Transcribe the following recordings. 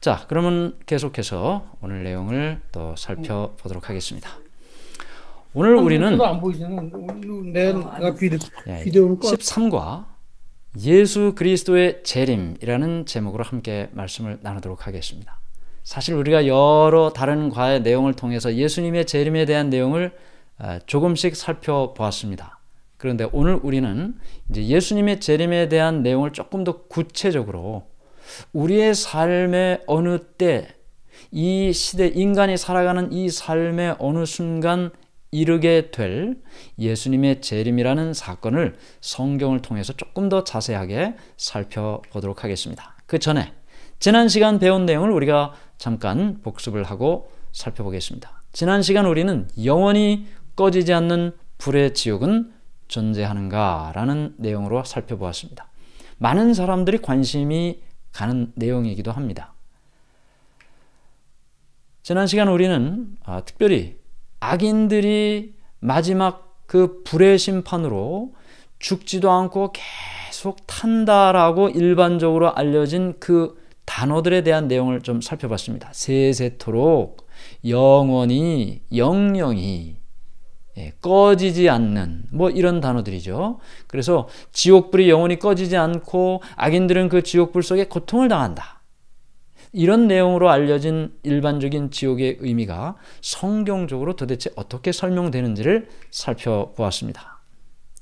자, 그러면 계속해서 오늘 내용을 또 살펴보도록 하겠습니다. 오늘 우리는 저도 안 보이잖아. 내가 비디오는 꺼. 13과 예수 그리스도의 재림이라는 제목으로 함께 말씀을 나누도록 하겠습니다. 사실 우리가 여러 다른 과의 내용을 통해서 예수님의 재림에 대한 내용을 조금씩 살펴보았습니다. 그런데 오늘 우리는 이제 예수님의 재림에 대한 내용을 조금 더 구체적으로 우리의 삶의 어느 때, 이 시대, 인간이 살아가는 이 삶의 어느 순간 이르게 될 예수님의 재림이라는 사건을 성경을 통해서 조금 더 자세하게 살펴보도록 하겠습니다. 그 전에 지난 시간 배운 내용을 우리가 잠깐 복습을 하고 살펴보겠습니다. 지난 시간 우리는 영원히 꺼지지 않는 불의 지옥은 존재하는가 라는 내용으로 살펴보았습니다. 많은 사람들이 관심이 가는 내용이기도 합니다. 지난 시간 우리는 특별히 악인들이 마지막 그 불의 심판으로 죽지도 않고 계속 탄다라고 일반적으로 알려진 그 단어들에 대한 내용을 좀 살펴봤습니다. 세세토록, 영원히, 영영이, 꺼지지 않는 뭐 이런 단어들이죠. 그래서 지옥불이 영원히 꺼지지 않고 악인들은 그 지옥불 속에 고통을 당한다. 이런 내용으로 알려진 일반적인 지옥의 의미가 성경적으로 도대체 어떻게 설명되는지를 살펴보았습니다.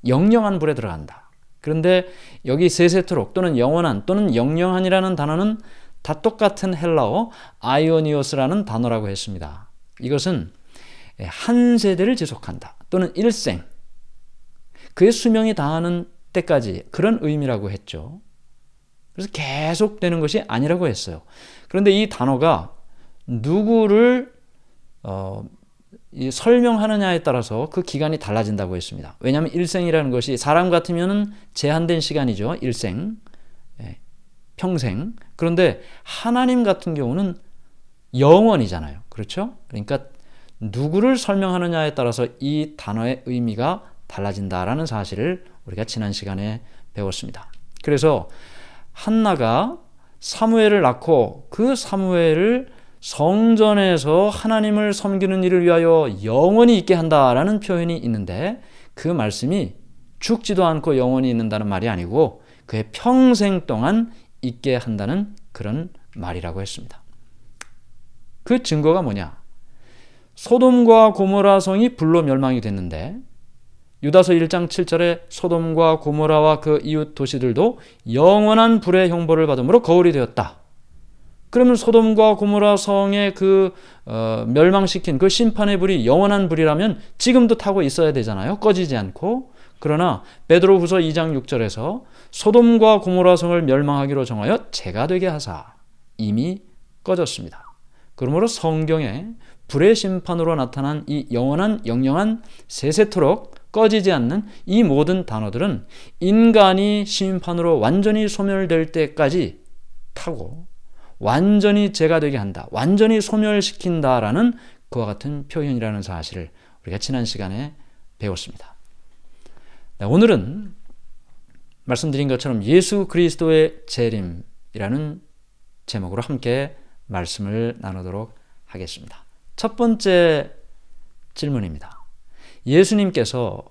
영영한 불에 들어간다. 그런데 여기 세세토록 또는 영원한 또는 영영한이라는 단어는 다 똑같은 헬라어 아이오니오스라는 단어라고 했습니다. 이것은 한 세대를 지속한다 또는 일생, 그의 수명이 다하는 때까지 그런 의미라고 했죠. 그래서 계속되는 것이 아니라고 했어요. 그런데 이 단어가 누구를 설명하느냐에 따라서 그 기간이 달라진다고 했습니다. 왜냐하면 일생이라는 것이 사람 같으면 제한된 시간이죠. 일생, 평생. 그런데 하나님 같은 경우는 영원이잖아요. 그렇죠? 그러니까 누구를 설명하느냐에 따라서 이 단어의 의미가 달라진다라는 사실을 우리가 지난 시간에 배웠습니다. 그래서 한나가 사무엘을 낳고 그 사무엘을 성전에서 하나님을 섬기는 일을 위하여 영원히 있게 한다라는 표현이 있는데 그 말씀이 죽지도 않고 영원히 있는다는 말이 아니고 그의 평생 동안 있게 한다는 그런 말이라고 했습니다. 그 증거가 뭐냐? 소돔과 고모라 성이 불로 멸망이 됐는데 유다서 1장 7절에 소돔과 고모라와 그 이웃 도시들도 영원한 불의 형벌을 받음으로 거울이 되었다. 그러면 소돔과 고모라 성의 그 멸망시킨 그 심판의 불이 영원한 불이라면 지금도 타고 있어야 되잖아요. 꺼지지 않고. 그러나 베드로후서 2장 6절에서 소돔과 고모라 성을 멸망하기로 정하여 재가 되게 하사 이미 꺼졌습니다. 그러므로 성경에 불의 심판으로 나타난 이 영원한 영영한 세세토록 꺼지지 않는 이 모든 단어들은 인간이 심판으로 완전히 소멸될 때까지 타고 완전히 재가 되게 한다, 완전히 소멸시킨다라는 그와 같은 표현이라는 사실을 우리가 지난 시간에 배웠습니다. 오늘은 말씀드린 것처럼 예수 그리스도의 재림이라는 제목으로 함께 말씀을 나누도록 하겠습니다. 첫 번째 질문입니다. 예수님께서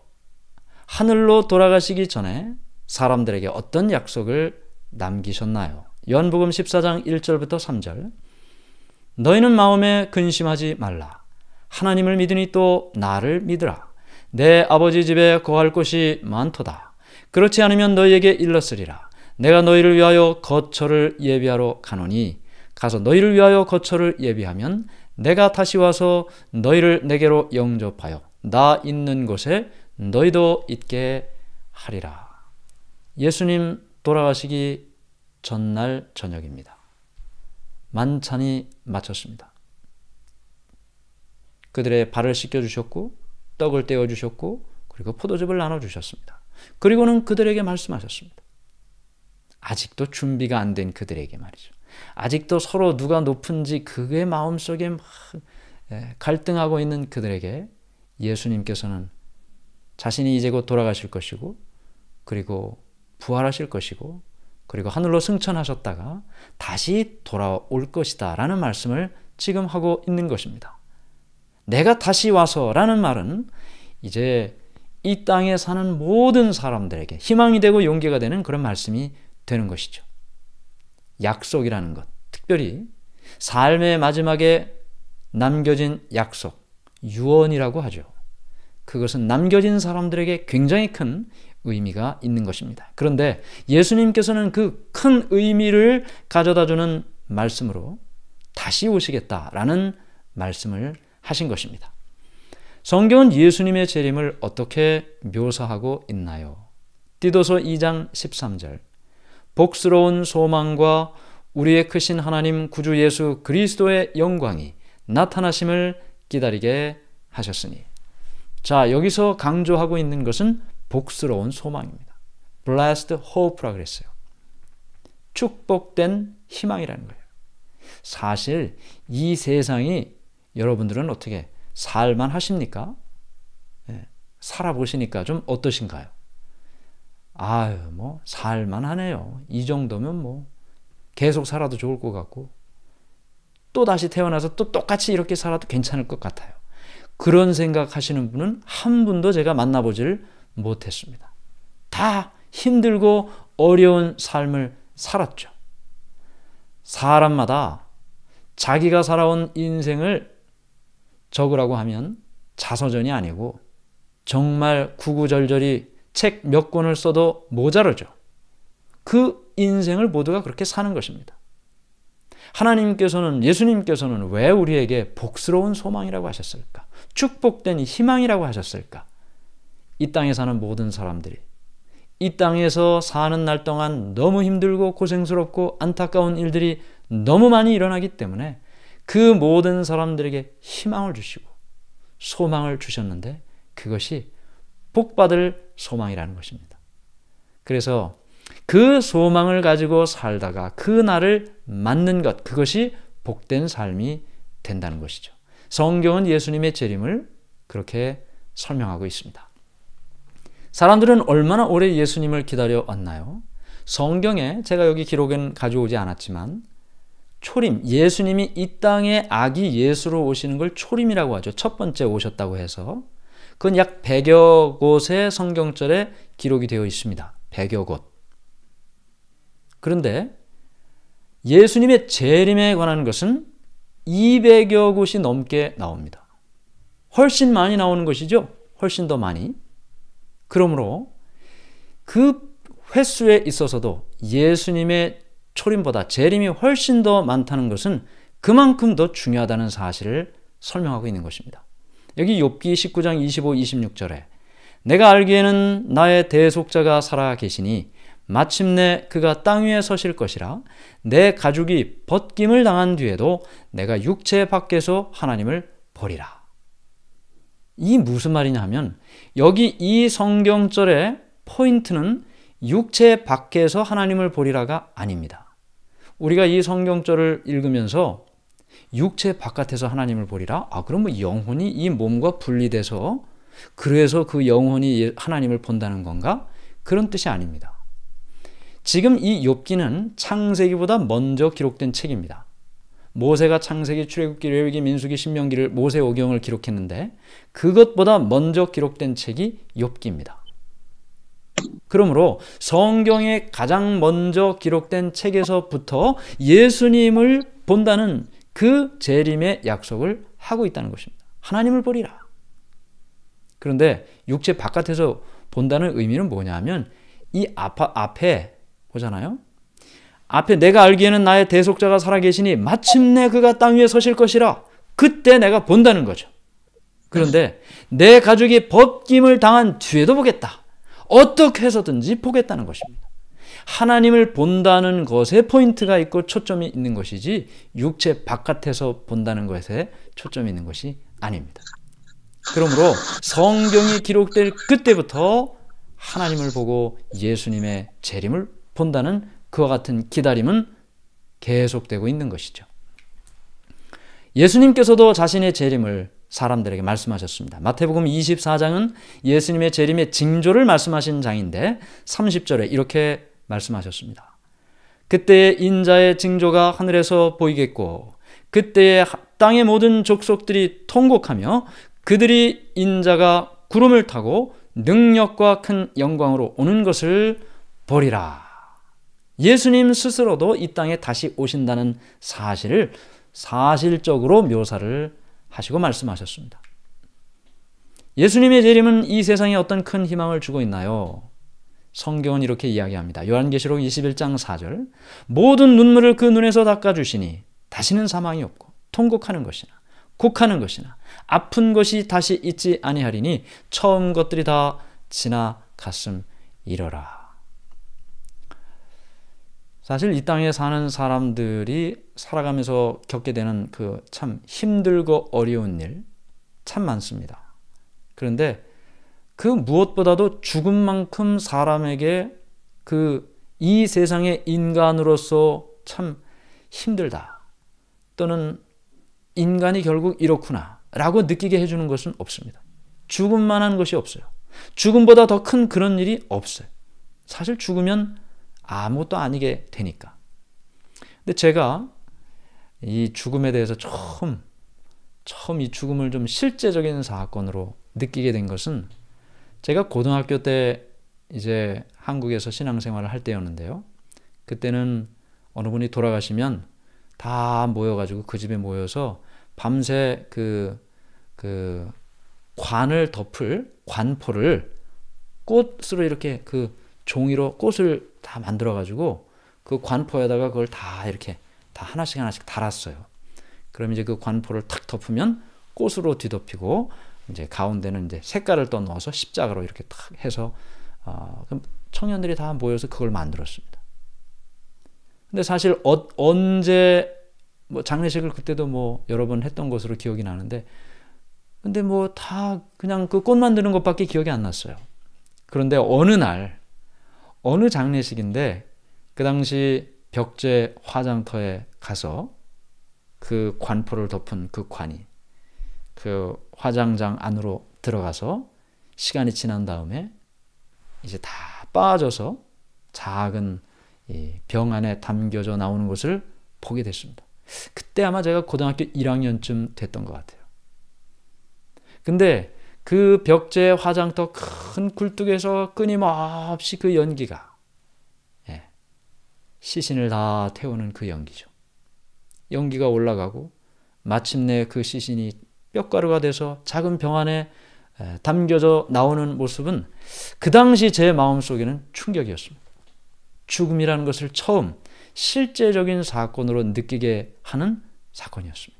하늘로 돌아가시기 전에 사람들에게 어떤 약속을 남기셨나요? 요한복음 14장 1절부터 3절. 너희는 마음에 근심하지 말라. 하나님을 믿으니 또 나를 믿으라. 내 아버지 집에 거할 곳이 많도다. 그렇지 않으면 너희에게 일렀으리라. 내가 너희를 위하여 거처를 예비하러 가노니 가서 너희를 위하여 거처를 예비하면 내가 다시 와서 너희를 내게로 영접하여 나 있는 곳에 너희도 있게 하리라. 예수님 돌아가시기 전날 저녁입니다. 만찬이 마쳤습니다. 그들의 발을 씻겨주셨고 떡을 떼어주셨고 그리고 포도즙을 나눠주셨습니다. 그리고는 그들에게 말씀하셨습니다. 아직도 준비가 안 된 그들에게 말이죠. 아직도 서로 누가 높은지 그의 마음속에 막 갈등하고 있는 그들에게 예수님께서는 자신이 이제 곧 돌아가실 것이고 그리고 부활하실 것이고 그리고 하늘로 승천하셨다가 다시 돌아올 것이다 라는 말씀을 지금 하고 있는 것입니다. 내가 다시 와서 라는 말은 이제 이 땅에 사는 모든 사람들에게 희망이 되고 용기가 되는 그런 말씀이 되는 것이죠. 약속이라는 것, 특별히 삶의 마지막에 남겨진 약속, 유언이라고 하죠. 그것은 남겨진 사람들에게 굉장히 큰 의미가 있는 것입니다. 그런데 예수님께서는 그 큰 의미를 가져다주는 말씀으로 다시 오시겠다라는 말씀을 하신 것입니다. 성경은 예수님의 재림을 어떻게 묘사하고 있나요? 디도서 2장 13절, 복스러운 소망과 우리의 크신 하나님 구주 예수 그리스도의 영광이 나타나심을 기다리게 하셨으니. 자, 여기서 강조하고 있는 것은 복스러운 소망입니다. Blessed hope라고 그랬어요. 축복된 희망이라는 거예요. 사실 이 세상이 여러분들은 어떻게 살만 하십니까? 살아보시니까 좀 어떠신가요? 아유, 뭐 살만 하네요. 이 정도면 뭐 계속 살아도 좋을 것 같고 또 다시 태어나서 또 똑같이 이렇게 살아도 괜찮을 것 같아요. 그런 생각하시는 분은 한 분도 제가 만나보지를 못했습니다. 다 힘들고 어려운 삶을 살았죠. 사람마다 자기가 살아온 인생을 적으라고 하면 자서전이 아니고 정말 구구절절히 책 몇 권을 써도 모자르죠. 그 인생을 모두가 그렇게 사는 것입니다. 하나님께서는, 예수님께서는 왜 우리에게 복스러운 소망이라고 하셨을까? 축복된 희망이라고 하셨을까? 이 땅에 사는 모든 사람들이 이 땅에서 사는 날 동안 너무 힘들고 고생스럽고 안타까운 일들이 너무 많이 일어나기 때문에 그 모든 사람들에게 희망을 주시고 소망을 주셨는데 그것이 복받을 소망이라는 것입니다. 그래서 그 소망을 가지고 살다가 그 날을 맞는 것, 그것이 복된 삶이 된다는 것이죠. 성경은 예수님의 재림을 그렇게 설명하고 있습니다. 사람들은 얼마나 오래 예수님을 기다려 왔나요? 성경에 제가 여기 기록은 가져오지 않았지만 초림, 예수님이 이 땅에 아기 예수로 오시는 걸 초림이라고 하죠. 첫 번째 오셨다고 해서 그건 약 100여 곳의 성경절에 기록이 되어 있습니다. 100여 곳. 그런데 예수님의 재림에 관한 것은 200여 곳이 넘게 나옵니다. 훨씬 많이 나오는 것이죠. 훨씬 더 많이. 그러므로 그 횟수에 있어서도 예수님의 초림보다 재림이 훨씬 더 많다는 것은 그만큼 더 중요하다는 사실을 설명하고 있는 것입니다. 여기 욥기 19장 25, 26절에 내가 알기에는 나의 대속자가 살아 계시니 마침내 그가 땅 위에 서실 것이라 내 가죽이 벗김을 당한 뒤에도 내가 육체 밖에서 하나님을 버리라. 이 무슨 말이냐 하면 여기 이 성경절의 포인트는 육체 밖에서 하나님을 보리라가 아닙니다. 우리가 이 성경절을 읽으면서 육체 바깥에서 하나님을 보리라? 그럼 뭐 영혼이 이 몸과 분리돼서 그래서 그 영혼이 하나님을 본다는 건가? 그런 뜻이 아닙니다. 지금 이 욥기는 창세기보다 먼저 기록된 책입니다. 모세가 창세기, 출애굽기, 레위기, 민수기, 신명기를 모세오경을 기록했는데 그것보다 먼저 기록된 책이 욥기입니다. 그러므로 성경에 가장 먼저 기록된 책에서부터 예수님을 본다는 그 재림의 약속을 하고 있다는 것입니다. 하나님을 보리라. 그런데 육체 바깥에서 본다는 의미는 뭐냐 하면 이 앞에 보잖아요. 앞에 내가 알기에는 나의 대속자가 살아계시니 마침내 그가 땅 위에 서실 것이라. 그때 내가 본다는 거죠. 그런데 내 가족이 벗김을 당한 뒤에도 보겠다. 어떻게 해서든지 보겠다는 것입니다. 하나님을 본다는 것에 포인트가 있고 초점이 있는 것이지 육체 바깥에서 본다는 것에 초점이 있는 것이 아닙니다. 그러므로 성경이 기록될 그때부터 하나님을 보고 예수님의 재림을 본다는 그와 같은 기다림은 계속되고 있는 것이죠. 예수님께서도 자신의 재림을 사람들에게 말씀하셨습니다. 마태복음 24장은 예수님의 재림의 징조를 말씀하신 장인데 30절에 이렇게 말씀하셨습니다. 그때의 인자의 징조가 하늘에서 보이겠고 그때의 땅의 모든 족속들이 통곡하며 그들이 인자가 구름을 타고 능력과 큰 영광으로 오는 것을 보리라. 예수님 스스로도 이 땅에 다시 오신다는 사실을 사실적으로 묘사를 하시고 말씀하셨습니다. 예수님의 재림은 이 세상에 어떤 큰 희망을 주고 있나요? 성경은 이렇게 이야기합니다. 요한계시록 21장 4절 모든 눈물을 그 눈에서 닦아주시니 다시는 사망이 없고 통곡하는 것이나 곡하는 것이나 아픈 것이 다시 있지 아니하리니 처음 것들이 다 지나갔음이러라. 사실 이 땅에 사는 사람들이 살아가면서 겪게 되는 그 참 힘들고 어려운 일 참 많습니다. 그런데 그 무엇보다도 죽음만큼 사람에게 이 세상의 인간으로서 참 힘들다 또는 인간이 결국 이렇구나 라고 느끼게 해주는 것은 없습니다. 죽음만한 것이 없어요. 죽음보다 더 큰 그런 일이 없어요. 사실 죽으면 아무것도 아니게 되니까. 근데 제가 이 죽음에 대해서 처음 이 죽음을 좀 실제적인 사건으로 느끼게 된 것은 제가 고등학교 때 이제 한국에서 신앙생활을 할 때였는데요. 그때는 어느 분이 돌아가시면 다 모여가지고 그 집에 모여서 밤새 그 관을 덮을 관포를 꽃으로 이렇게 그 종이로 꽃을 다 만들어가지고 그 관포에다가 그걸 다 이렇게 다 하나씩 달았어요. 그럼 이제 그 관포를 탁 덮으면 꽃으로 뒤덮이고 이제 가운데는 이제 색깔을 또 넣어서 십자가로 이렇게 탁 해서 그럼 청년들이 다 모여서 그걸 만들었습니다. 근데 사실 언제 뭐 장례식을 그때도 뭐 여러 번 했던 것으로 기억이 나는데 근데 뭐 다 그냥 그 꽃 만드는 것밖에 기억이 안 났어요. 그런데 어느 장례식인데 그 당시 벽제 화장터에 가서 그 관포를 덮은 그 관이 그 화장장 안으로 들어가서 시간이 지난 다음에 이제 다 빠져서 작은 이 병 안에 담겨져 나오는 것을 보게 됐습니다. 그때 아마 제가 고등학교 1학년쯤 됐던 것 같아요. 근데 그 벽제 화장터 큰 굴뚝에서 끊임없이 그 연기가 시신을 다 태우는 그 연기죠. 연기가 올라가고 마침내 그 시신이 뼈가루가 돼서 작은 병 안에 담겨져 나오는 모습은 그 당시 제 마음속에는 충격이었습니다. 죽음이라는 것을 처음 실제적인 사건으로 느끼게 하는 사건이었습니다.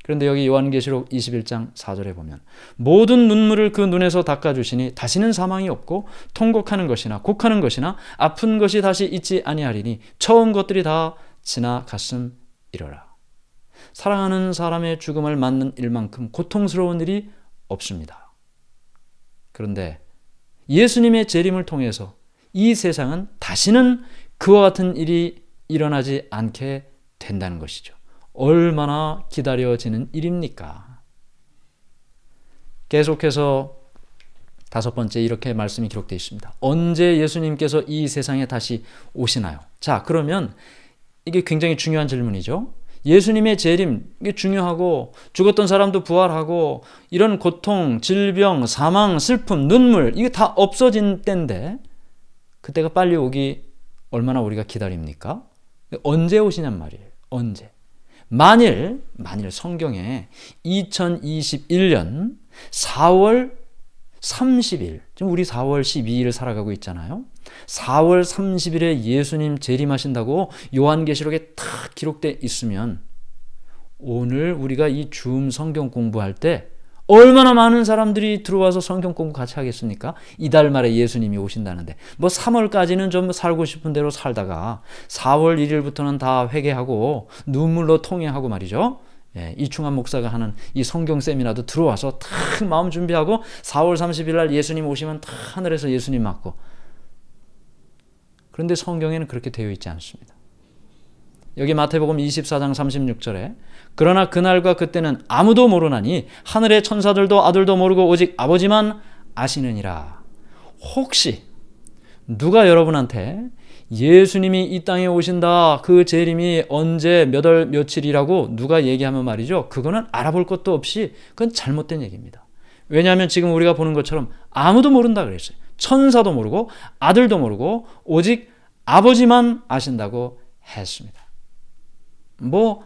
그런데 여기 요한계시록 21장 4절에 보면 모든 눈물을 그 눈에서 닦아주시니 다시는 사망이 없고 통곡하는 것이나 곡하는 것이나 아픈 것이 다시 있지 아니하리니 처음 것들이 다 지나갔음이러라. 사랑하는 사람의 죽음을 맞는 일만큼 고통스러운 일이 없습니다. 그런데 예수님의 재림을 통해서 이 세상은 다시는 그와 같은 일이 일어나지 않게 된다는 것이죠. 얼마나 기다려지는 일입니까? 계속해서 5번째 이렇게 말씀이 기록되어 있습니다. 언제 예수님께서 이 세상에 다시 오시나요? 자, 그러면 이게 굉장히 중요한 질문이죠. 예수님의 재림, 이게 중요하고 죽었던 사람도 부활하고 이런 고통, 질병, 사망, 슬픔, 눈물 이게 다 없어진 때인데 그때가 빨리 오기 얼마나 우리가 기다립니까? 언제 오시냔 말이에요. 언제? 만일 성경에 2021년 4월 30일, 지금 우리 4월 12일 살아가고 있잖아요. 4월 30일에 예수님 재림하신다고 요한계시록에 딱 기록되어 있으면 오늘 우리가 이 줌 성경 공부할 때 얼마나 많은 사람들이 들어와서 성경 공부 같이 하겠습니까? 이달 말에 예수님이 오신다는데 뭐 3월까지는 좀 살고 싶은 대로 살다가 4월 1일부터는 다 회개하고 눈물로 통회하고 말이죠. 이충환 목사가 하는 이 성경 세미나도 들어와서 탁 마음 준비하고 4월 30일 날 예수님 오시면 탁 하늘에서 예수님 맞고. 그런데 성경에는 그렇게 되어 있지 않습니다. 여기 마태복음 24장 36절에 그러나 그날과 그때는 아무도 모르나니 하늘의 천사들도 아들도 모르고 오직 아버지만 아시느니라. 혹시 누가 여러분한테 예수님이 이 땅에 오신다. 그 재림이 언제 몇 월 며칠이라고 누가 얘기하면 말이죠. 그거는 알아볼 것도 없이 그건 잘못된 얘기입니다. 왜냐하면 지금 우리가 보는 것처럼 아무도 모른다 그랬어요. 천사도 모르고 아들도 모르고 오직 아버지만 아신다고 했습니다. 뭐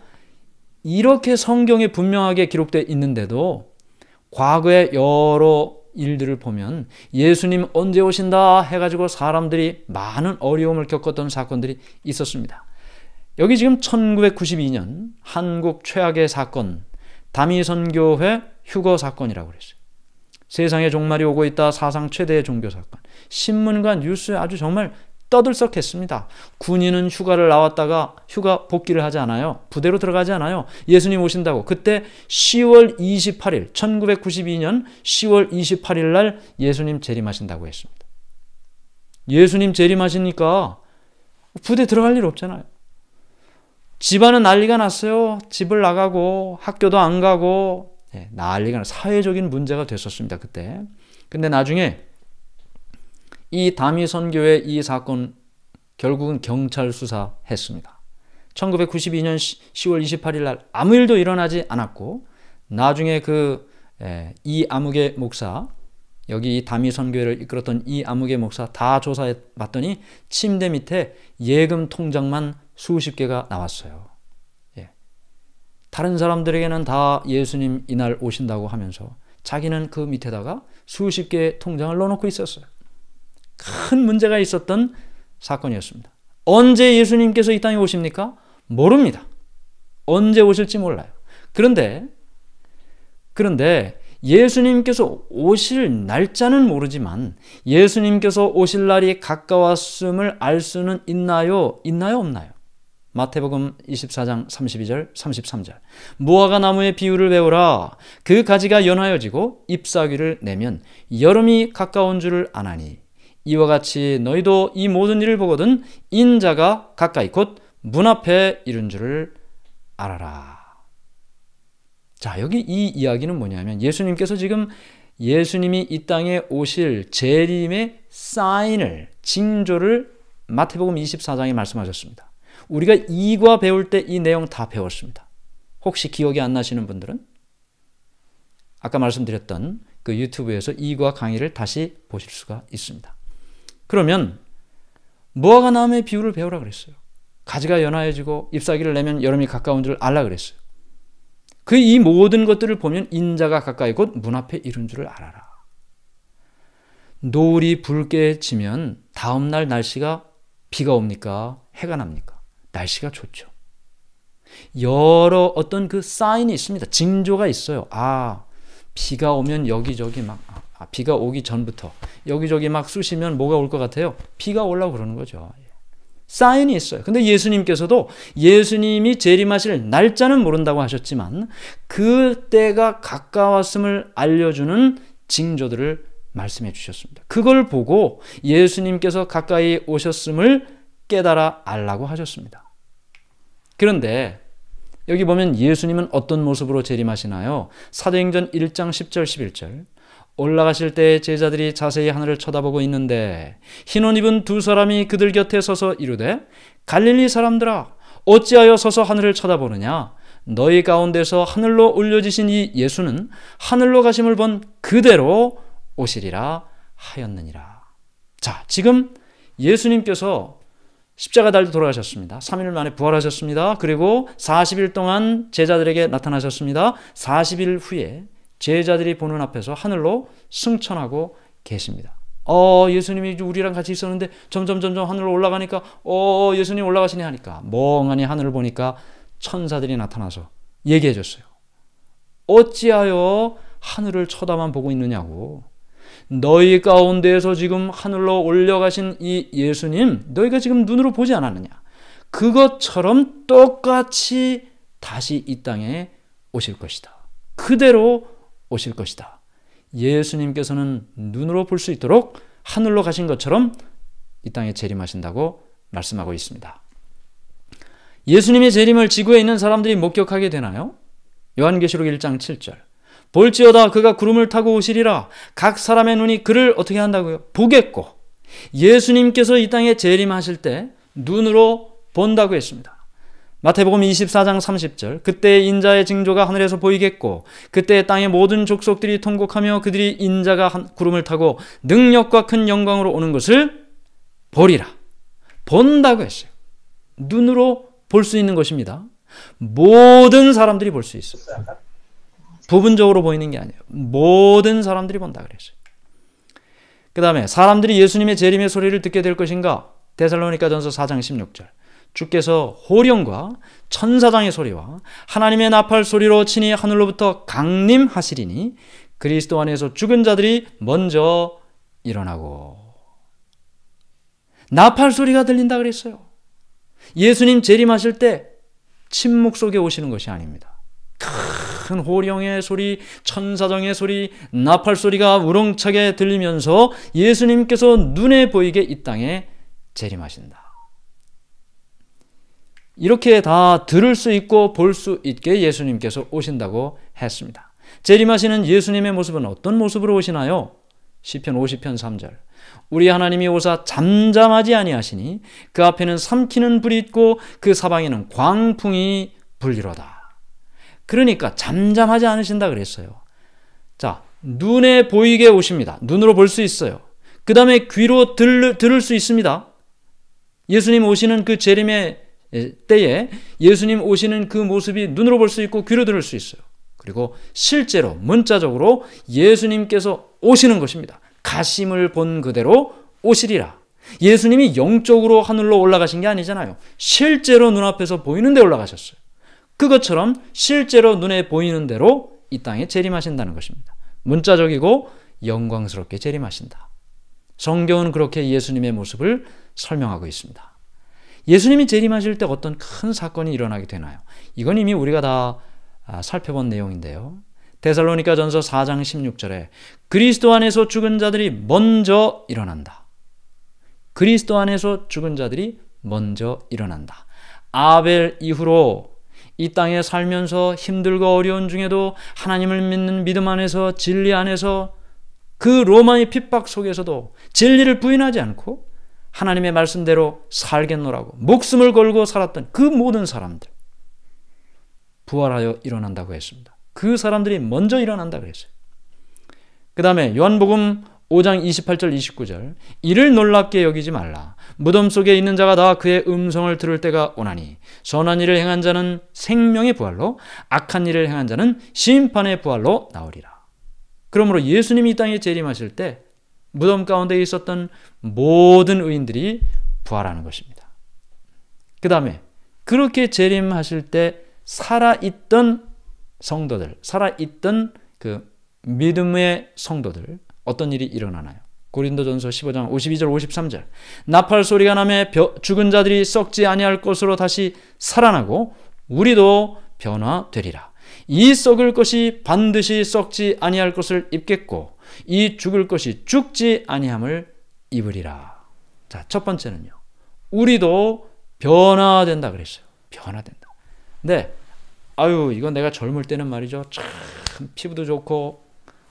이렇게 성경에 분명하게 기록되어 있는데도 과거의 여러 일들을 보면 예수님 언제 오신다 해가지고 사람들이 많은 어려움을 겪었던 사건들이 있었습니다. 여기 지금 1992년 한국 최악의 사건, 다미선교회 휴거 사건이라고 그랬어요. 세상에 종말이 오고 있다. 사상 최대의 종교 사건. 신문과 뉴스에 아주 정말 떠들썩했습니다. 군인은 휴가를 나왔다가 휴가 복귀를 하지 않아요. 부대로 들어가지 않아요. 예수님 오신다고. 그때 10월 28일 1992년 10월 28일 날 예수님 재림하신다고 했습니다. 예수님 재림하시니까 부대 들어갈 일 없잖아요. 집안은 난리가 났어요. 집을 나가고 학교도 안 가고 난리가 사회적인 문제가 됐었습니다. 그때. 근데 나중에 이 다미선교회 이 사건 결국은 경찰 수사했습니다. 1992년 10월 28일 날 아무 일도 일어나지 않았고 나중에 이 아무개 목사 여기 다미선교회를 이끌었던 이 아무개 목사 다 조사해 봤더니 침대 밑에 예금 통장만 수십 개가 나왔어요. 다른 사람들에게는 다 예수님 이날 오신다고 하면서 자기는 그 밑에다가 수십 개의 통장을 넣어놓고 있었어요. 큰 문제가 있었던 사건이었습니다. 언제 예수님께서 이 땅에 오십니까? 모릅니다. 언제 오실지 몰라요. 그런데 예수님께서 오실 날짜는 모르지만 예수님께서 오실 날이 가까웠음을 알 수는 있나요? 없나요? 마태복음 24장 32절 33절 무화과 나무의 비유를 배우라. 그 가지가 연하여지고 잎사귀를 내면 여름이 가까운 줄을 아나니 이와 같이 너희도 이 모든 일을 보거든 인자가 가까이 곧 문 앞에 이른 줄을 알아라. 자, 여기 이 이야기는 뭐냐면 예수님께서 지금 예수님이 이 땅에 오실 재림의 사인을 징조를 마태복음 24장에 말씀하셨습니다. 우리가 이과 배울 때 이 내용 다 배웠습니다. 혹시 기억이 안 나시는 분들은 아까 말씀드렸던 그 유튜브에서 이과 강의를 다시 보실 수가 있습니다. 그러면 무화과 나무의 비유를 배우라 그랬어요. 가지가 연하여지고 잎사귀를 내면 여름이 가까운 줄 알라 그랬어요. 이 모든 것들을 보면 인자가 가까이 곧 문 앞에 이른 줄을 알아라. 노을이 붉게 지면 다음날 날씨가 비가 옵니까? 해가 납니까? 날씨가 좋죠. 여러 어떤 그 사인이 있습니다. 징조가 있어요. 비가 오면 여기저기 비가 오기 전부터 여기저기 막 쑤시면 뭐가 올 것 같아요? 비가 오려고 그러는 거죠. 사인이 있어요. 근데 예수님께서도 예수님이 재림하실 날짜는 모른다고 하셨지만 그 때가 가까웠음을 알려주는 징조들을 말씀해 주셨습니다. 그걸 보고 예수님께서 가까이 오셨음을 깨달아 알라고 하셨습니다. 그런데 여기 보면 예수님은 어떤 모습으로 재림하시나요? 사도행전 1장 10절 11절 올라가실 때 제자들이 자세히 하늘을 쳐다보고 있는데 흰 옷 입은 두 사람이 그들 곁에 서서 이르되 갈릴리 사람들아 어찌하여 서서 하늘을 쳐다보느냐 너희 가운데서 하늘로 올려지신 이 예수는 하늘로 가심을 본 그대로 오시리라 하였느니라. 자, 지금 예수님께서 십자가 달려 돌아가셨습니다. 3일 만에 부활하셨습니다. 그리고 40일 동안 제자들에게 나타나셨습니다. 40일 후에 제자들이 보는 앞에서 하늘로 승천하고 계십니다. 예수님이 우리랑 같이 있었는데 점점 하늘로 올라가니까 예수님 올라가시네 하니까 멍하니 하늘을 보니까 천사들이 나타나서 얘기해 줬어요. 어찌하여 하늘을 쳐다만 보고 있느냐고. 너희 가운데에서 지금 하늘로 올려가신 이 예수님 너희가 지금 눈으로 보지 않았느냐. 그것처럼 똑같이 다시 이 땅에 오실 것이다. 그대로 오실 것이다. 예수님께서는 눈으로 볼 수 있도록 하늘로 가신 것처럼 이 땅에 재림하신다고 말씀하고 있습니다. 예수님의 재림을 지구에 있는 사람들이 목격하게 되나요? 요한계시록 1장 7절 볼지어다 그가 구름을 타고 오시리라. 각 사람의 눈이 그를 어떻게 한다고요? 보겠고 예수님께서 이 땅에 재림하실 때 눈으로 본다고 했습니다. 마태복음 24장 30절, 그때 인자의 징조가 하늘에서 보이겠고 그때 땅의 모든 족속들이 통곡하며 그들이 인자가 구름을 타고 능력과 큰 영광으로 오는 것을 보리라. 본다고 했어요. 눈으로 볼 수 있는 것입니다. 모든 사람들이 볼 수 있어요. 부분적으로 보이는 게 아니에요. 모든 사람들이 본다 그랬어요. 그 다음에 사람들이 예수님의 재림의 소리를 듣게 될 것인가? 데살로니가전서 4장 16절, 주께서 호령과 천사장의 소리와 하나님의 나팔 소리로 친히 하늘로부터 강림하시리니 그리스도 안에서 죽은 자들이 먼저 일어나고. 나팔 소리가 들린다 그랬어요. 예수님 재림하실 때 침묵 속에 오시는 것이 아닙니다. 큰 호령의 소리, 천사장의 소리, 나팔 소리가 우렁차게 들리면서 예수님께서 눈에 보이게 이 땅에 재림하신다. 이렇게 다 들을 수 있고 볼 수 있게 예수님께서 오신다고 했습니다. 재림하시는 예수님의 모습은 어떤 모습으로 오시나요? 시편 50편 3절, 우리 하나님이 오사 잠잠하지 아니하시니 그 앞에는 삼키는 불이 있고 그 사방에는 광풍이 불리로다. 그러니까 잠잠하지 않으신다 그랬어요. 자, 눈에 보이게 오십니다. 눈으로 볼 수 있어요. 그 다음에 귀로 들을 수 있습니다. 예수님 오시는 그 재림의 때에 예수님 오시는 그 모습이 눈으로 볼 수 있고 귀로 들을 수 있어요. 그리고 실제로 문자적으로 예수님께서 오시는 것입니다. 가심을 본 그대로 오시리라. 예수님이 영적으로 하늘로 올라가신 게 아니잖아요. 실제로 눈앞에서 보이는 데 올라가셨어요. 그것처럼 실제로 눈에 보이는 대로 이 땅에 재림하신다는 것입니다. 문자적이고 영광스럽게 재림하신다. 성경은 그렇게 예수님의 모습을 설명하고 있습니다. 예수님이 재림하실 때 어떤 큰 사건이 일어나게 되나요? 이건 이미 우리가 다 살펴본 내용인데요. 데살로니가전서 4장 16절에 그리스도 안에서 죽은 자들이 먼저 일어난다. 그리스도 안에서 죽은 자들이 먼저 일어난다. 아벨 이후로 이 땅에 살면서 힘들고 어려운 중에도 하나님을 믿는 믿음 안에서, 진리 안에서, 그 로마의 핍박 속에서도 진리를 부인하지 않고 하나님의 말씀대로 살겠노라고 목숨을 걸고 살았던 그 모든 사람들, 부활하여 일어난다고 했습니다. 그 사람들이 먼저 일어난다고 했어요. 그 다음에 요한복음 5장 28절 29절, 이를 놀랍게 여기지 말라. 무덤 속에 있는 자가 다 그의 음성을 들을 때가 오나니 선한 일을 행한 자는 생명의 부활로, 악한 일을 행한 자는 심판의 부활로 나오리라. 그러므로 예수님이 이 땅에 재림하실 때 무덤 가운데 있었던 모든 의인들이 부활하는 것입니다. 그 다음에 그렇게 재림하실 때 살아있던 성도들, 살아있던 그 믿음의 성도들, 어떤 일이 일어나나요? 고린도전서 15장 52절 53절, 나팔 소리가 나매 죽은 자들이 썩지 아니할 것으로 다시 살아나고 우리도 변화되리라. 이 썩을 것이 반드시 썩지 아니할 것을 입겠고 이 죽을 것이 죽지 아니함을 입으리라. 자, 첫 번째는요, 우리도 변화된다 그랬어요. 변화된다. 근데 이건 내가 젊을 때는 말이죠, 참 피부도 좋고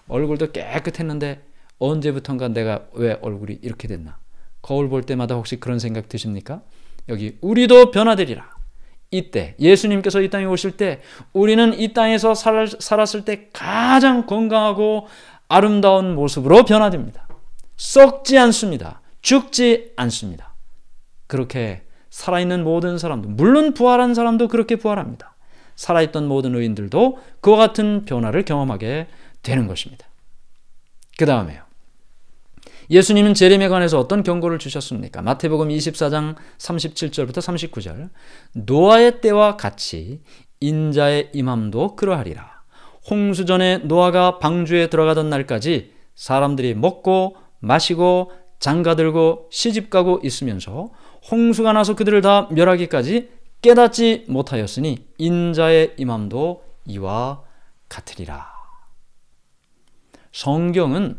얼굴도 깨끗했는데 언제부턴가 내가 왜 얼굴이 이렇게 됐나? 거울 볼 때마다 혹시 그런 생각 드십니까? 여기 우리도 변화되리라. 이때 예수님께서 이 땅에 오실 때 우리는 이 땅에서 살았을 때 가장 건강하고 아름다운 모습으로 변화됩니다. 썩지 않습니다. 죽지 않습니다. 그렇게 살아있는 모든 사람도, 물론 부활한 사람도 그렇게 부활합니다. 살아있던 모든 의인들도 그와 같은 변화를 경험하게 되는 것입니다. 그 다음에요, 예수님은 재림에 관해서 어떤 경고를 주셨습니까? 마태복음 24장 37절부터 39절, 노아의 때와 같이 인자의 임함도 그러하리라. 홍수전에 노아가 방주에 들어가던 날까지 사람들이 먹고 마시고 장가들고 시집가고 있으면서 홍수가 나서 그들을 다 멸하기까지 깨닫지 못하였으니 인자의 임함도 이와 같으리라. 성경은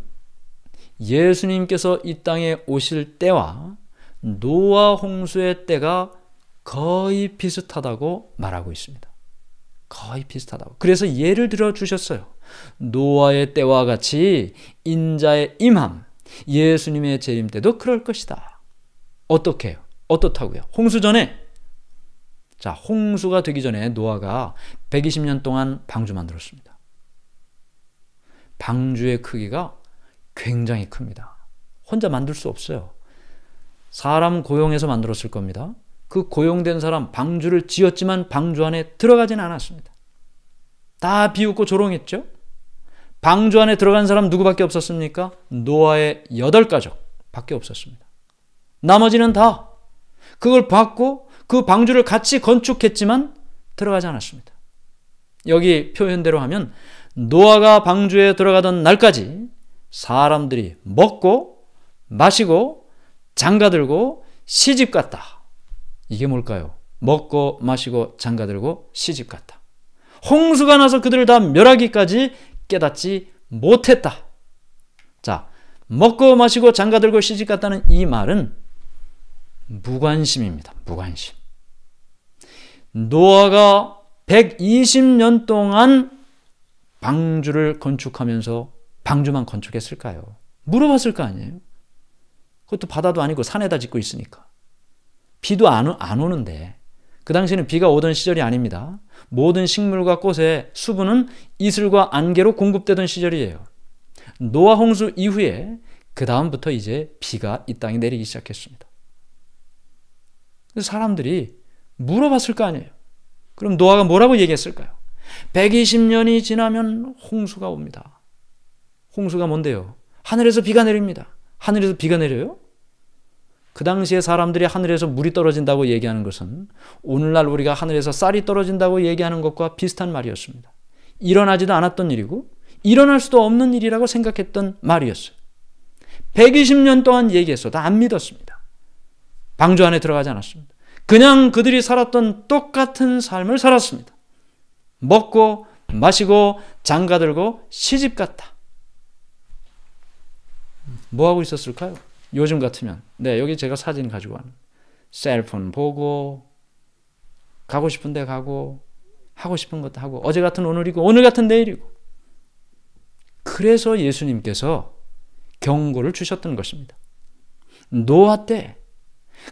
예수님께서 이 땅에 오실 때와 노아 홍수의 때가 거의 비슷하다고 말하고 있습니다. 거의 비슷하다고. 그래서 예를 들어 주셨어요. 노아의 때와 같이 인자의 임함, 예수님의 재림 때도 그럴 것이다. 어떻게 해요? 어떻다고요? 홍수 전에, 자, 홍수가 되기 전에 노아가 120년 동안 방주 만들었습니다. 방주의 크기가 굉장히 큽니다. 혼자 만들 수 없어요. 사람 고용해서 만들었을 겁니다. 그 고용된 사람 방주를 지었지만 방주 안에 들어가지는 않았습니다. 다 비웃고 조롱했죠. 방주 안에 들어간 사람 누구밖에 없었습니까? 노아의 8가족 밖에 없었습니다. 나머지는 다 그걸 받고 그 방주를 같이 건축했지만 들어가지 않았습니다. 여기 표현대로 하면 노아가 방주에 들어가던 날까지 사람들이 먹고 마시고 장가들고 시집갔다. 이게 뭘까요? 먹고 마시고 장가들고 시집갔다. 홍수가 나서 그들을 다 멸하기까지 깨닫지 못했다. 자, 먹고 마시고 장가들고 시집갔다는 이 말은 무관심입니다. 무관심. 노아가 120년 동안 방주를 건축하면서 방주만 건축했을까요? 물어봤을 거 아니에요? 그것도 바다도 아니고 산에다 짓고 있으니까. 비도 안 오는데, 그 당시에는 비가 오던 시절이 아닙니다. 모든 식물과 꽃의 수분은 이슬과 안개로 공급되던 시절이에요. 노아 홍수 이후에 그 다음부터 이제 비가 이 땅에 내리기 시작했습니다. 그래서 사람들이 물어봤을 거 아니에요. 그럼 노아가 뭐라고 얘기했을까요? 120년이 지나면 홍수가 옵니다. 홍수가 뭔데요? 하늘에서 비가 내립니다. 하늘에서 비가 내려요? 그 당시에 사람들이 하늘에서 물이 떨어진다고 얘기하는 것은 오늘날 우리가 하늘에서 쌀이 떨어진다고 얘기하는 것과 비슷한 말이었습니다. 일어나지도 않았던 일이고 일어날 수도 없는 일이라고 생각했던 말이었어요. 120년 동안 얘기했어도 안 믿었습니다. 방주 안에 들어가지 않았습니다. 그냥 그들이 살았던 똑같은 삶을 살았습니다. 먹고 마시고 장가들고 시집갔다. 뭐하고 있었을까요? 요즘 같으면, 네, 여기 제가 사진 가지고 왔는, 셀폰 보고 가고 싶은 데 가고 하고 싶은 것도 하고, 어제 같은 오늘이고 오늘 같은 내일이고. 그래서 예수님께서 경고를 주셨던 것입니다. 노아 때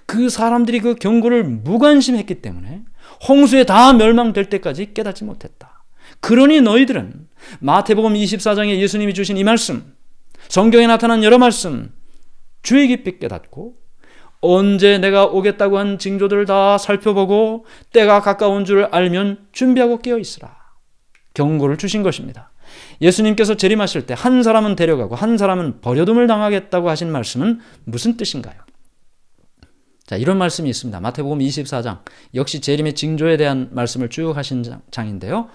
그 사람들이 그 경고를 무관심했기 때문에 홍수에 다 멸망될 때까지 깨닫지 못했다. 그러니 너희들은 마태복음 24장에 예수님이 주신 이 말씀, 성경에 나타난 여러 말씀 주의 깊이 깨닫고 언제 내가 오겠다고 한 징조들을 다 살펴보고 때가 가까운 줄 알면 준비하고 깨어 있으라. 경고를 주신 것입니다. 예수님께서 재림하실 때 한 사람은 데려가고 한 사람은 버려둠을 당하겠다고 하신 말씀은 무슨 뜻인가요? 자, 이런 말씀이 있습니다. 마태복음 24장, 역시 재림의 징조에 대한 말씀을 쭉 하신 장인데요.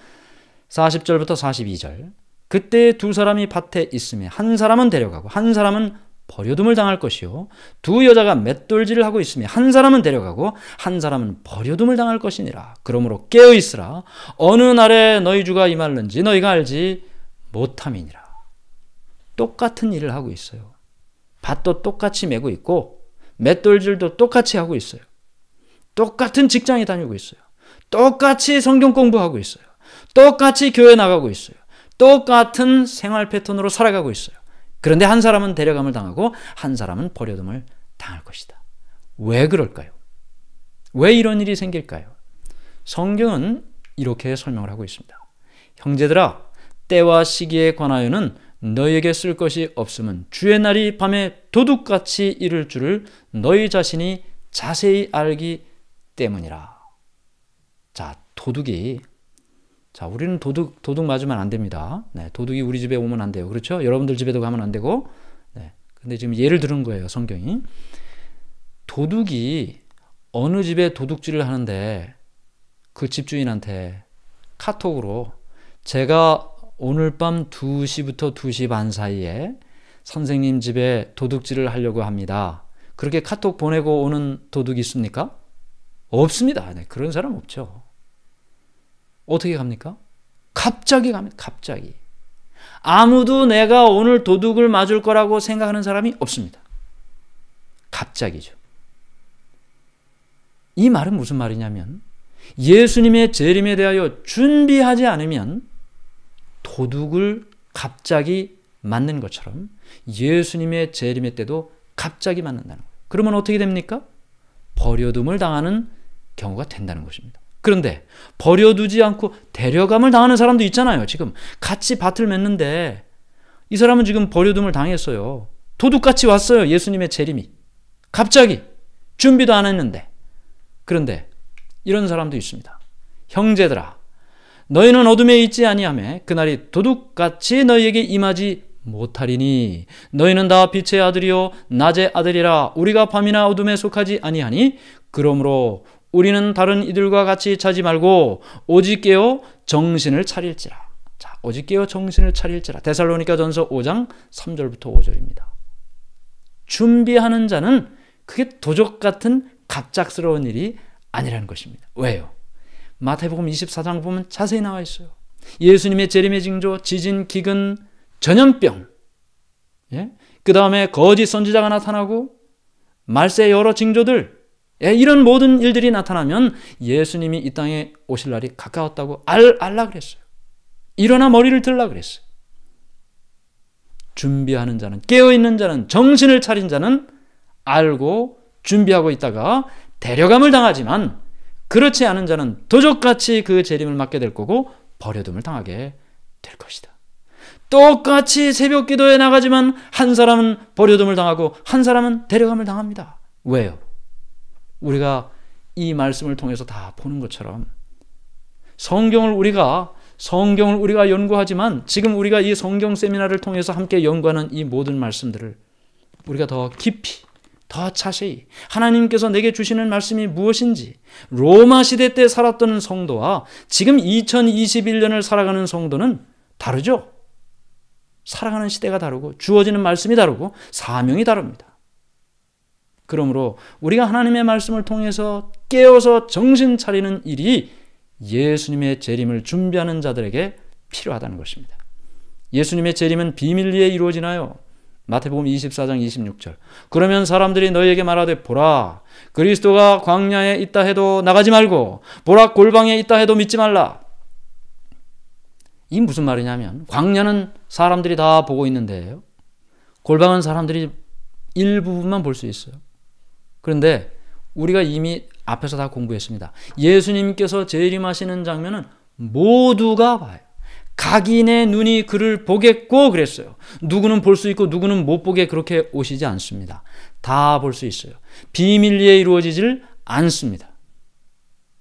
40절부터 42절. 그때 두 사람이 밭에 있으며 한 사람은 데려가고 한 사람은 버려둠을 당할 것이요, 두 여자가 맷돌질을 하고 있으며 한 사람은 데려가고 한 사람은 버려둠을 당할 것이니라. 그러므로 깨어 있으라. 어느 날에 너희 주가 임할는지 너희가 알지 못함이니라. 똑같은 일을 하고 있어요. 밭도 똑같이 메고 있고 맷돌질도 똑같이 하고 있어요. 똑같은 직장에 다니고 있어요. 똑같이 성경 공부하고 있어요. 똑같이 교회 나가고 있어요. 똑같은 생활 패턴으로 살아가고 있어요. 그런데 한 사람은 데려감을 당하고 한 사람은 버려둠을 당할 것이다. 왜 그럴까요? 왜 이런 일이 생길까요? 성경은 이렇게 설명을 하고 있습니다. 형제들아, 때와 시기에 관하여는 너희에게 쓸 것이 없음은 주의 날이 밤에 도둑같이 이를 줄을 너희 자신이 자세히 알기 때문이라. 자, 도둑이, 자, 우리는 도둑 맞으면 안 됩니다. 네, 도둑이 우리 집에 오면 안 돼요. 그렇죠? 여러분들 집에도 가면 안 되고. 네, 근데 지금 예를 들은 거예요, 성경이. 도둑이 어느 집에 도둑질을 하는데 그 집주인한테 카톡으로 제가 오늘 밤 2시부터 2시 반 사이에 선생님 집에 도둑질을 하려고 합니다. 그렇게 카톡 보내고 오는 도둑이 있습니까? 없습니다. 네, 그런 사람 없죠. 어떻게 갑니까? 갑자기 갑니다. 갑자기. 아무도 내가 오늘 도둑을 맞을 거라고 생각하는 사람이 없습니다. 갑자기죠. 이 말은 무슨 말이냐면 예수님의 재림에 대하여 준비하지 않으면 도둑을 갑자기 맞는 것처럼 예수님의 재림의 때도 갑자기 맞는다는 거예요. 그러면 어떻게 됩니까? 버려둠을 당하는 경우가 된다는 것입니다. 그런데 버려두지 않고 데려감을 당하는 사람도 있잖아요. 지금 같이 밭을 맺는데 이 사람은 지금 버려둠을 당했어요. 도둑같이 왔어요. 예수님의 재림이. 갑자기 준비도 안 했는데. 그런데 이런 사람도 있습니다. 형제들아, 너희는 어둠에 있지 아니하매 그날이 도둑같이 너희에게 임하지 못하리니 너희는 다 빛의 아들이요 낮의 아들이라. 우리가 밤이나 어둠에 속하지 아니하니 그러므로 우리는 다른 이들과 같이 자지 말고 오직 깨어 정신을 차릴지라. 자, 오직 깨어 정신을 차릴지라. 데살로니가전서 5장 3절부터 5절입니다. 준비하는 자는 그게 도적 같은 갑작스러운 일이 아니라는 것입니다. 왜요? 마태복음 24장 보면 자세히 나와 있어요. 예수님의 재림의 징조, 지진, 기근, 전염병, 그 다음에 거짓 선지자가 나타나고 말세의 여러 징조들, 이런 모든 일들이 나타나면 예수님이 이 땅에 오실 날이 가까웠다고 알라 그랬어요. 일어나 머리를 들라 그랬어요. 준비하는 자는, 깨어있는 자는, 정신을 차린 자는 알고 준비하고 있다가 데려감을 당하지만 그렇지 않은 자는 도적같이 그 재림을 맞게 될 거고 버려둠을 당하게 될 것이다. 똑같이 새벽 기도에 나가지만 한 사람은 버려둠을 당하고 한 사람은 데려감을 당합니다. 왜요? 우리가 이 말씀을 통해서 다 보는 것처럼 성경을 우리가 연구하지만 지금 우리가 이 성경 세미나를 통해서 함께 연구하는 이 모든 말씀들을 우리가 더 깊이, 더 자세히 하나님께서 내게 주시는 말씀이 무엇인지, 로마 시대 때 살았던 성도와 지금 2021년을 살아가는 성도는 다르죠. 살아가는 시대가 다르고 주어지는 말씀이 다르고 사명이 다릅니다. 그러므로 우리가 하나님의 말씀을 통해서 깨어서 정신 차리는 일이 예수님의 재림을 준비하는 자들에게 필요하다는 것입니다. 예수님의 재림은 비밀리에 이루어지나요? 마태복음 24장 26절. 그러면 사람들이 너희에게 말하되 보라, 그리스도가 광야에 있다 해도 나가지 말고 보라, 골방에 있다 해도 믿지 말라. 이 무슨 말이냐면 광야는 사람들이 다 보고 있는데요, 골방은 사람들이 일부분만 볼 수 있어요. 그런데 우리가 이미 앞에서 다 공부했습니다. 예수님께서 재림하시는 장면은 모두가 봐요. 각인의 눈이 그를 보겠고 그랬어요. 누구는 볼 수 있고 누구는 못 보게 그렇게 오시지 않습니다. 다 볼 수 있어요. 비밀리에 이루어지질 않습니다.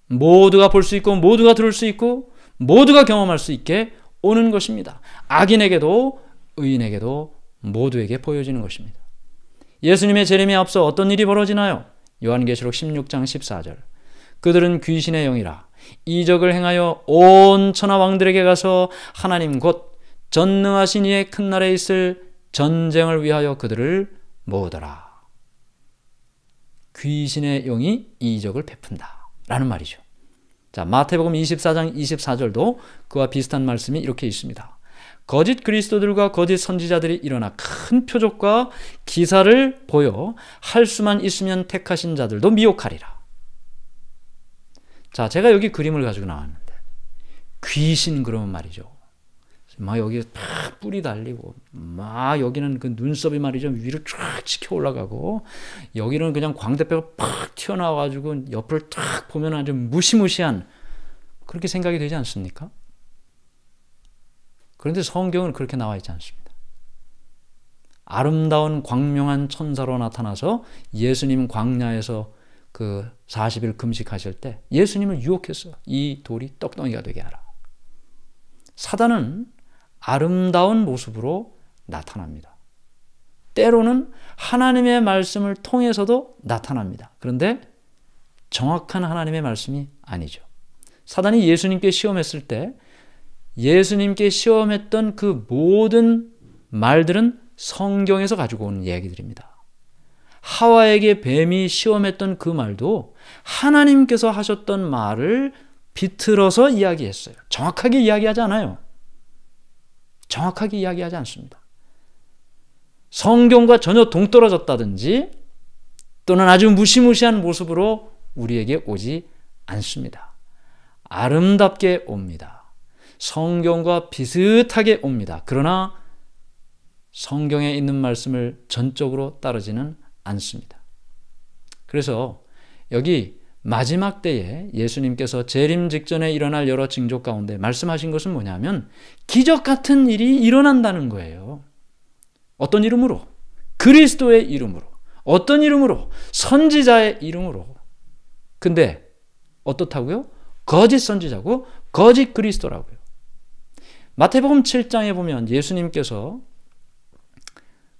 모두가 볼 수 있고 모두가 들을 수 있고 모두가 경험할 수 있게 오는 것입니다. 악인에게도 의인에게도 모두에게 보여지는 것입니다. 예수님의 재림에 앞서 어떤 일이 벌어지나요? 요한계시록 16장 14절. 그들은 귀신의 영이라 이적을 행하여 온 천하 왕들에게 가서 하나님 곧 전능하신 이의 큰 날에 있을 전쟁을 위하여 그들을 모으더라. 귀신의 영이 이적을 베푼다 라는 말이죠. 자, 마태복음 24장 24절도 그와 비슷한 말씀이 이렇게 있습니다. 거짓 그리스도들과 거짓 선지자들이 일어나 큰 표적과 기사를 보여 할 수만 있으면 택하신 자들도 미혹하리라. 자, 제가 여기 그림을 가지고 나왔는데 귀신 그러면 말이죠. 막 여기 막 뿔이 달리고 막 여기는 그 눈썹이 말이죠 위로 쫙 치켜 올라가고 여기는 그냥 광대뼈가 팍 튀어나와가지고 옆을 탁 보면 아주 무시무시한 그렇게 생각이 되지 않습니까? 그런데 성경은 그렇게 나와 있지 않습니다. 아름다운 광명한 천사로 나타나서 예수님 광야에서 그 40일 금식하실 때 예수님을 유혹했어요. 이 돌이 떡덩이가 되게 하라. 사단은 아름다운 모습으로 나타납니다. 때로는 하나님의 말씀을 통해서도 나타납니다. 그런데 정확한 하나님의 말씀이 아니죠. 사단이 예수님께 시험했을 때 예수님께 시험했던 그 모든 말들은 성경에서 가지고 온 이야기들입니다. 하와에게 뱀이 시험했던 그 말도 하나님께서 하셨던 말을 비틀어서 이야기했어요. 정확하게 이야기하지 않아요. 정확하게 이야기하지 않습니다. 성경과 전혀 동떨어졌다든지 또는 아주 무시무시한 모습으로 우리에게 오지 않습니다. 아름답게 옵니다. 성경과 비슷하게 옵니다. 그러나 성경에 있는 말씀을 전적으로 따르지는 않습니다. 그래서 여기 마지막 때에 예수님께서 재림 직전에 일어날 여러 징조 가운데 말씀하신 것은 뭐냐면 기적 같은 일이 일어난다는 거예요. 어떤 이름으로? 그리스도의 이름으로. 어떤 이름으로? 선지자의 이름으로. 근데 어떻다고요? 거짓 선지자고 거짓 그리스도라고요. 마태복음 7장에 보면 예수님께서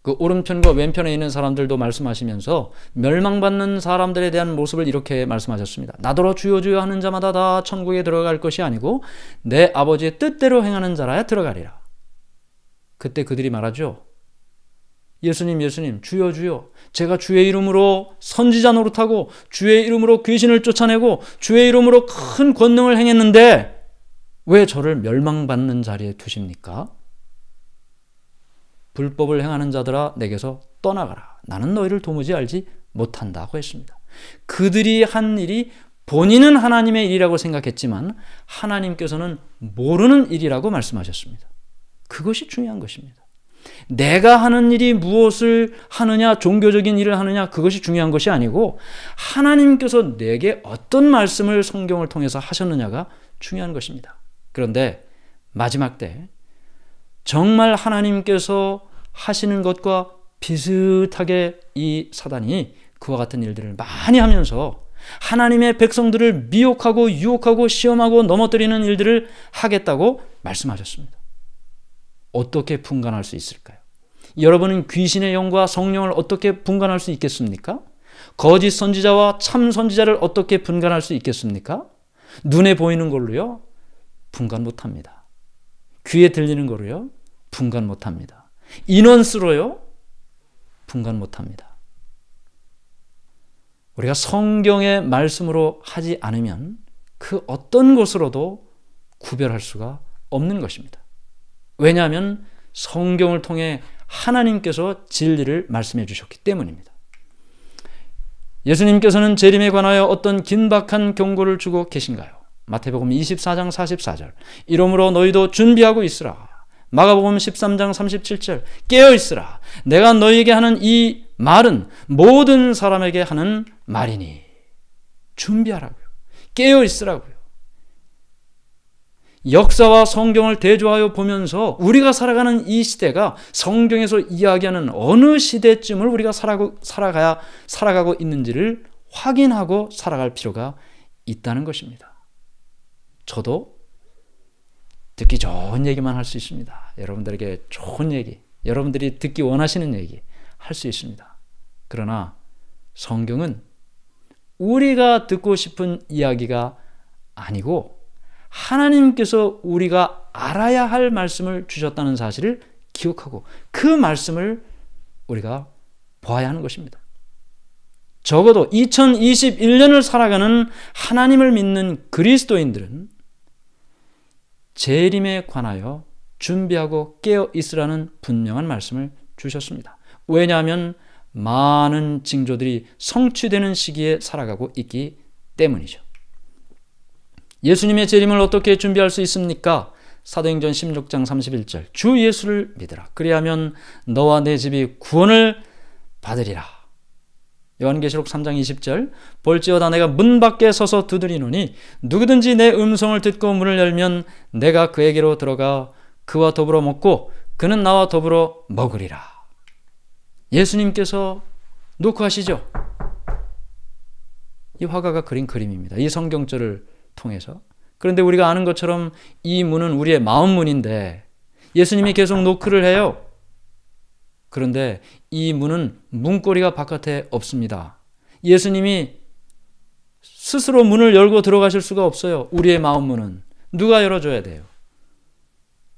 그 오른편과 왼편에 있는 사람들도 말씀하시면서 멸망받는 사람들에 대한 모습을 이렇게 말씀하셨습니다. 나더러 주여 주여 하는 자마다 다 천국에 들어갈 것이 아니고 내 아버지의 뜻대로 행하는 자라야 들어가리라. 그때 그들이 말하죠. 예수님 예수님 주여 주여 제가 주의 이름으로 선지자 노릇하고 주의 이름으로 귀신을 쫓아내고 주의 이름으로 큰 권능을 행했는데 왜 저를 멸망받는 자리에 두십니까? 불법을 행하는 자들아 내게서 떠나가라. 나는 너희를 도무지 알지 못한다고 했습니다. 그들이 한 일이 본인은 하나님의 일이라고 생각했지만 하나님께서는 모르는 일이라고 말씀하셨습니다. 그것이 중요한 것입니다. 내가 하는 일이 무엇을 하느냐, 종교적인 일을 하느냐, 그것이 중요한 것이 아니고 하나님께서 내게 어떤 말씀을 성경을 통해서 하셨느냐가 중요한 것입니다. 그런데 마지막 때 정말 하나님께서 하시는 것과 비슷하게 이 사단이 그와 같은 일들을 많이 하면서 하나님의 백성들을 미혹하고 유혹하고 시험하고 넘어뜨리는 일들을 하겠다고 말씀하셨습니다. 어떻게 분간할 수 있을까요? 여러분은 귀신의 영과 성령을 어떻게 분간할 수 있겠습니까? 거짓 선지자와 참 선지자를 어떻게 분간할 수 있겠습니까? 눈에 보이는 걸로요? 분간 못합니다. 귀에 들리는 거로요? 분간 못합니다. 인원수로요? 분간 못합니다. 우리가 성경의 말씀으로 하지 않으면 그 어떤 것으로도 구별할 수가 없는 것입니다. 왜냐하면 성경을 통해 하나님께서 진리를 말씀해 주셨기 때문입니다. 예수님께서는 재림에 관하여 어떤 긴박한 경고를 주고 계신가요? 마태복음 24장 44절 이러므로 너희도 준비하고 있으라. 마가복음 13장 37절 깨어 있으라. 내가 너희에게 하는 이 말은 모든 사람에게 하는 말이니. 준비하라고요. 깨어 있으라고요. 역사와 성경을 대조하여 보면서 우리가 살아가는 이 시대가 성경에서 이야기하는 어느 시대쯤을 우리가 살아가고 있는지를 확인하고 살아갈 필요가 있다는 것입니다. 저도 듣기 좋은 얘기만 할 수 있습니다. 여러분들에게 좋은 얘기, 여러분들이 듣기 원하시는 얘기 할 수 있습니다. 그러나 성경은 우리가 듣고 싶은 이야기가 아니고 하나님께서 우리가 알아야 할 말씀을 주셨다는 사실을 기억하고 그 말씀을 우리가 보아야 하는 것입니다. 적어도 2021년을 살아가는 하나님을 믿는 그리스도인들은 재림에 관하여 준비하고 깨어 있으라는 분명한 말씀을 주셨습니다. 왜냐하면 많은 징조들이 성취되는 시기에 살아가고 있기 때문이죠. 예수님의 재림을 어떻게 준비할 수 있습니까? 사도행전 16장 31절 주 예수를 믿으라. 그리하면 너와 내 집이 구원을 받으리라. 요한계시록 3장 20절 볼지어다 내가 문 밖에 서서 두드리노니 누구든지 내 음성을 듣고 문을 열면 내가 그에게로 들어가 그와 더불어 먹고 그는 나와 더불어 먹으리라. 예수님께서 놓고 하시죠. 이 화가가 그린 그림입니다. 이 성경절을 통해서. 그런데 우리가 아는 것처럼 이 문은 우리의 마음 문인데 예수님이 계속 노크를 해요. 그런데 이 문은 문고리가 바깥에 없습니다. 예수님이 스스로 문을 열고 들어가실 수가 없어요. 우리의 마음 문은 누가 열어줘야 돼요?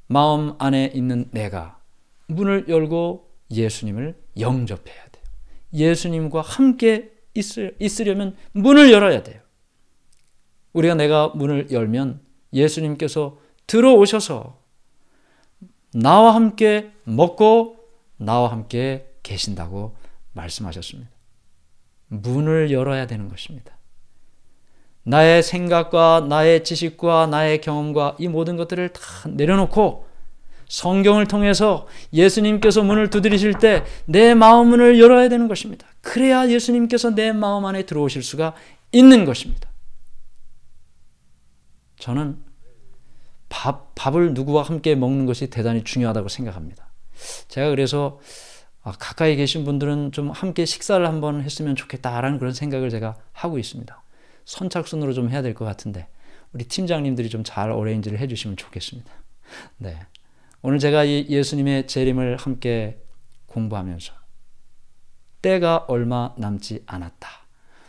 마음 안에 있는 내가 문을 열고 예수님을 영접해야 돼요. 예수님과 함께 있으려면 문을 열어야 돼요. 우리가 내가 문을 열면 예수님께서 들어오셔서 나와 함께 먹고 나와 함께 계신다고 말씀하셨습니다. 문을 열어야 되는 것입니다. 나의 생각과 나의 지식과 나의 경험과 이 모든 것들을 다 내려놓고 성경을 통해서 예수님께서 문을 두드리실 때 내 마음 문을 열어야 되는 것입니다. 그래야 예수님께서 내 마음 안에 들어오실 수가 있는 것입니다. 저는 밥을 누구와 함께 먹는 것이 대단히 중요하다고 생각합니다. 제가 그래서 가까이 계신 분들은 좀 함께 식사를 한번 했으면 좋겠다라는 그런 생각을 제가 하고 있습니다. 선착순으로 좀 해야 될 것 같은데 우리 팀장님들이 좀 잘 어레인지를 해주시면 좋겠습니다. 네, 오늘 제가 이 예수님의 재림을 함께 공부하면서 때가 얼마 남지 않았다.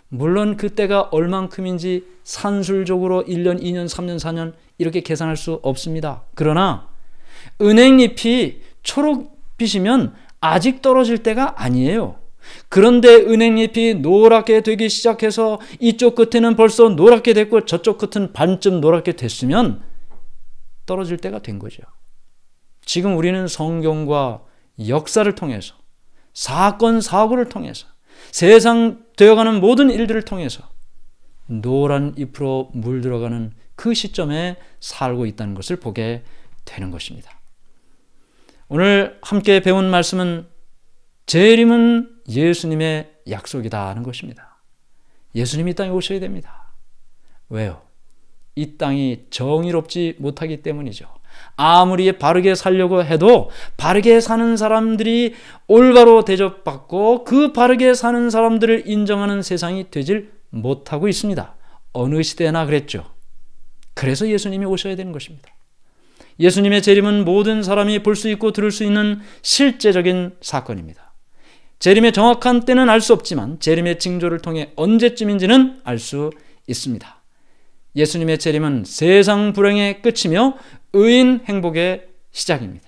물론 그 때가 얼만큼인지 산술적으로 1년, 2년, 3년, 4년 이렇게 계산할 수 없습니다. 그러나 은행잎이 초록빛이면 아직 떨어질 때가 아니에요. 그런데 은행잎이 노랗게 되기 시작해서 이쪽 끝에는 벌써 노랗게 됐고 저쪽 끝은 반쯤 노랗게 됐으면 떨어질 때가 된 거죠. 지금 우리는 성경과 역사를 통해서 사건, 사고를 통해서 세상 되어가는 모든 일들을 통해서 노란 잎으로 물들어가는 그 시점에 살고 있다는 것을 보게 되는 것입니다. 오늘 함께 배운 말씀은 재림은 예수님의 약속이다 하는 것입니다. 예수님이 이 땅에 오셔야 됩니다. 왜요? 이 땅이 정의롭지 못하기 때문이죠. 아무리 바르게 살려고 해도 바르게 사는 사람들이 올바로 대접받고 그 바르게 사는 사람들을 인정하는 세상이 되질 못하고 있습니다. 어느 시대나 그랬죠. 그래서 예수님이 오셔야 되는 것입니다. 예수님의 재림은 모든 사람이 볼 수 있고 들을 수 있는 실제적인 사건입니다. 재림의 정확한 때는 알 수 없지만 재림의 징조를 통해 언제쯤인지는 알 수 있습니다. 예수님의 재림은 세상 불행의 끝이며 의인 행복의 시작입니다.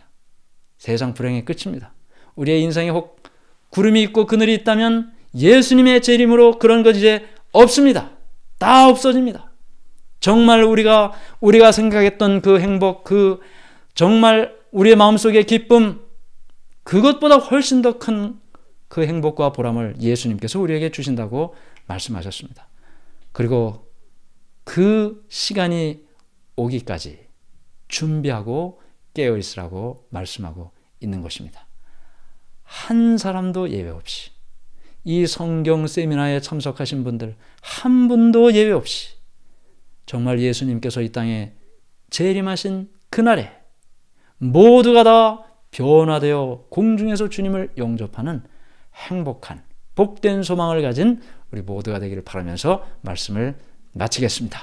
세상 불행의 끝입니다. 우리의 인생에 혹 구름이 있고 그늘이 있다면 예수님의 재림으로 그런 것 이제 없습니다. 다 없어집니다. 정말 우리가 생각했던 그 행복, 그 정말 우리의 마음속의 기쁨, 그것보다 훨씬 더 큰 그 행복과 보람을 예수님께서 우리에게 주신다고 말씀하셨습니다. 그리고 그 시간이 오기까지 준비하고 깨어 있으라고 말씀하고 있는 것입니다. 한 사람도 예외 없이 이 성경 세미나에 참석하신 분들 한 분도 예외 없이 정말 예수님께서 이 땅에 재림하신 그날에 모두가 다 변화되어 공중에서 주님을 영접하는 행복한 복된 소망을 가진 우리 모두가 되기를 바라면서 말씀을 마치겠습니다.